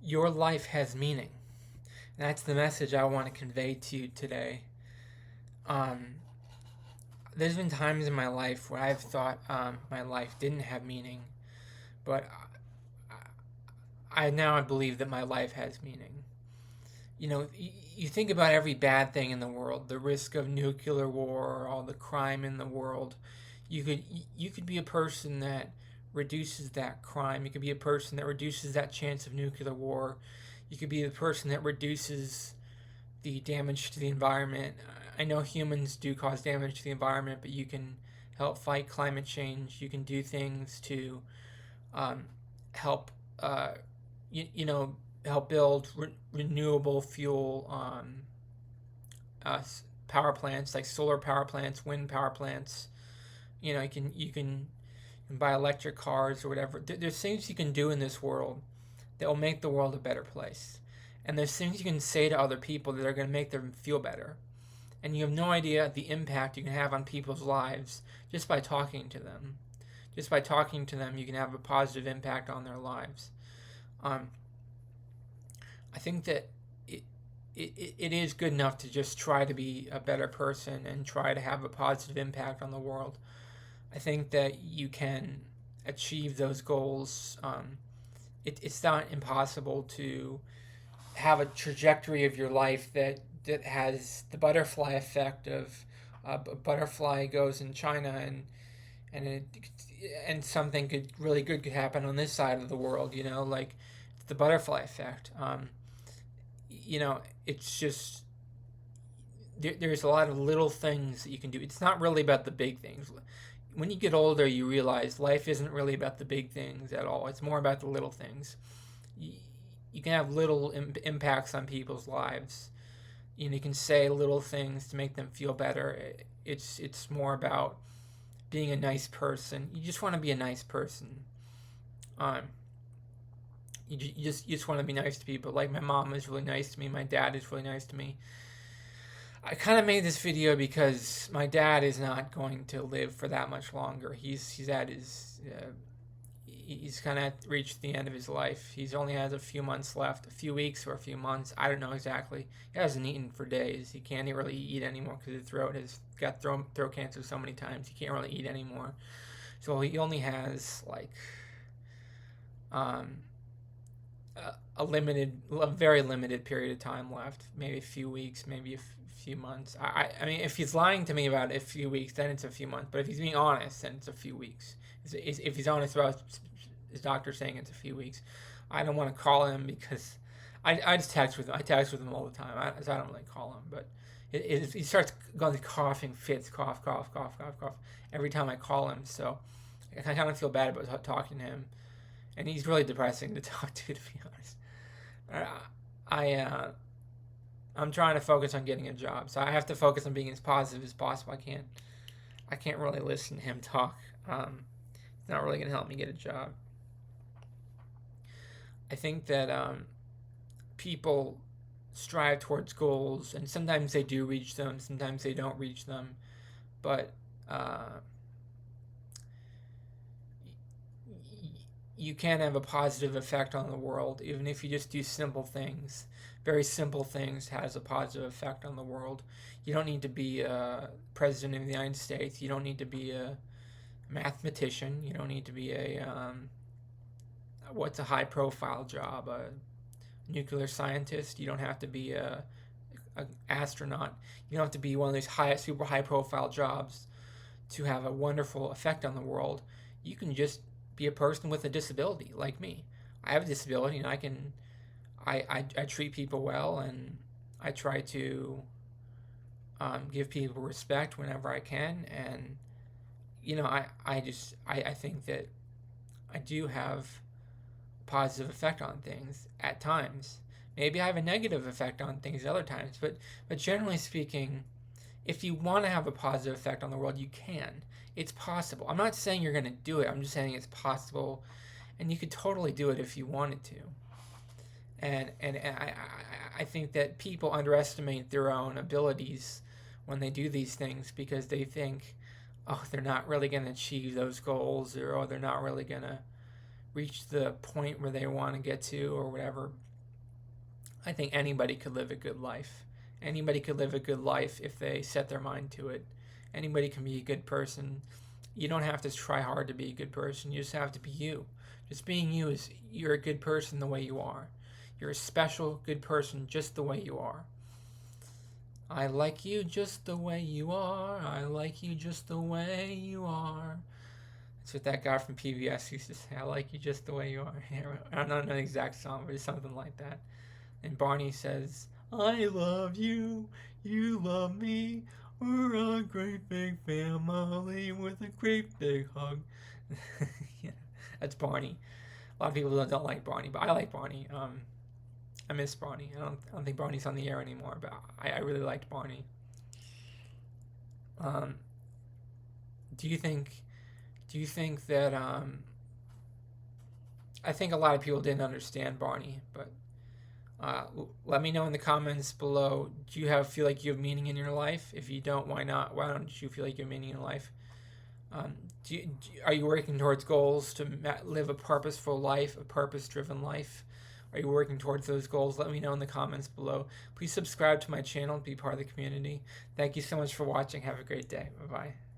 Your life has meaning. And that's the message I want to convey to you today. Um, there's been times in my life where I've thought my life didn't have meaning, but I believe that my life has meaning. You think about every bad thing in the world, the risk of nuclear war, all the crime in the world. You could you could be a person that reduces that crime. You could be a person that reduces that chance of nuclear war. You could be the person that reduces the damage to the environment. I know humans do cause damage to the environment, but you can help fight climate change. You can do things to um, help, uh, you know, help build renewable fuel uh, power plants like solar power plants, wind power plants. You can buy electric cars or whatever. There's things you can do in this world that will make the world a better place. And there's things you can say to other people that are going to make them feel better. And you have no idea the impact you can have on people's lives just by talking to them. Just by talking to them, you can have a positive impact on their lives. Um, I think that it is good enough to just try to be a better person and try to have a positive impact on the world. I think that you can achieve those goals. It's not impossible to have a trajectory of your life that has the butterfly effect of a butterfly goes in China and it and something really good could happen on this side of the world. Like the butterfly effect. It's just there's a lot of little things that you can do. It's not really about the big things. When you get older, you realize life isn't really about the big things at all. It's more about the little things. You, you can have little impacts on people's lives. You can say little things to make them feel better. It's more about being a nice person. You just want to be a nice person. Um, you just want to be nice to people. Like my mom is really nice to me. My dad is really nice to me. I kind of made this video because my dad is not going to live for that much longer. He's at his he's kind of reached the end of his life. He's only has a few months left, a few weeks or a few months. I don't know exactly. He hasn't eaten for days. He can't really eat anymore because his throat has got throat cancer so many times. He can't really eat anymore. So he only has like um, a very limited period of time left. Maybe a few weeks, maybe a few months. I mean, if he's lying to me about a few weeks, then it's a few months. But if he's being honest, then it's a few weeks. If he's honest about his doctor saying it's a few weeks, I don't want to call him because I just text with him. I text with him all the time. So I don't really call him. But he starts going to coughing fits, cough, cough, cough, cough, cough, every time I call him. So I kind of feel bad about talking to him, and he's really depressing to talk to be honest. I I'm trying to focus on getting a job, so I have to focus on being as positive as possible. I can't really listen to him talk. It's not really gonna help me get a job. I think that people strive towards goals, and sometimes they do reach them, sometimes they don't reach them. But uh, you can have a positive effect on the world, even if you just do simple things. Very simple things has a positive effect on the world. You don't need to be a president of the United States. You don't need to be a mathematician. You don't need to be what's a high profile job? A nuclear scientist. You don't have to be a astronaut. You don't have to be one of these super high profile jobs to have a wonderful effect on the world. You can just be a person with a disability like me. I have a disability and I treat people well and I try to give people respect whenever I can. And I think that I do have a positive effect on things at times. Maybe I have a negative effect on things other times, but generally speaking, if you want to have a positive effect on the world, you can. It's possible. I'm not saying you're going to do it. I'm just saying it's possible, and you could totally do it if you wanted to. And I think that people underestimate their own abilities when they do these things because they think, oh, they're not really going to achieve those goals, or oh, they're not really going to reach the point where they want to get to, or whatever. I think anybody could live a good life. Anybody could live a good life if they set their mind to it. Anybody can be a good person. You don't have to try hard to be a good person. You just have to be you. Just being you is you're a good person the way you are. You're a special good person just the way you are. I like you just the way you are. I like you just the way you are. That's what that guy from PBS used to say. I like you just the way you are. I don't know the exact song, but it's something like that. And Barney says, I love you, you love me, we're a great big family with a great big hug. Yeah, that's Barney. A lot of people don't like Barney, but I like Barney. I miss Barney. I don't think Barney's on the air anymore, but I really liked Barney. Um, do you think that I think a lot of people didn't understand Barney, but let me know in the comments below. Do you feel like you have meaning in your life? If you don't, why not? Why don't you feel like you have meaning in life? Are you working towards goals to live a purposeful life, a purpose-driven life? Are you working towards those goals? Let me know in the comments below. Please subscribe to my channel and be part of the community. Thank you so much for watching. Have a great day. Bye-bye.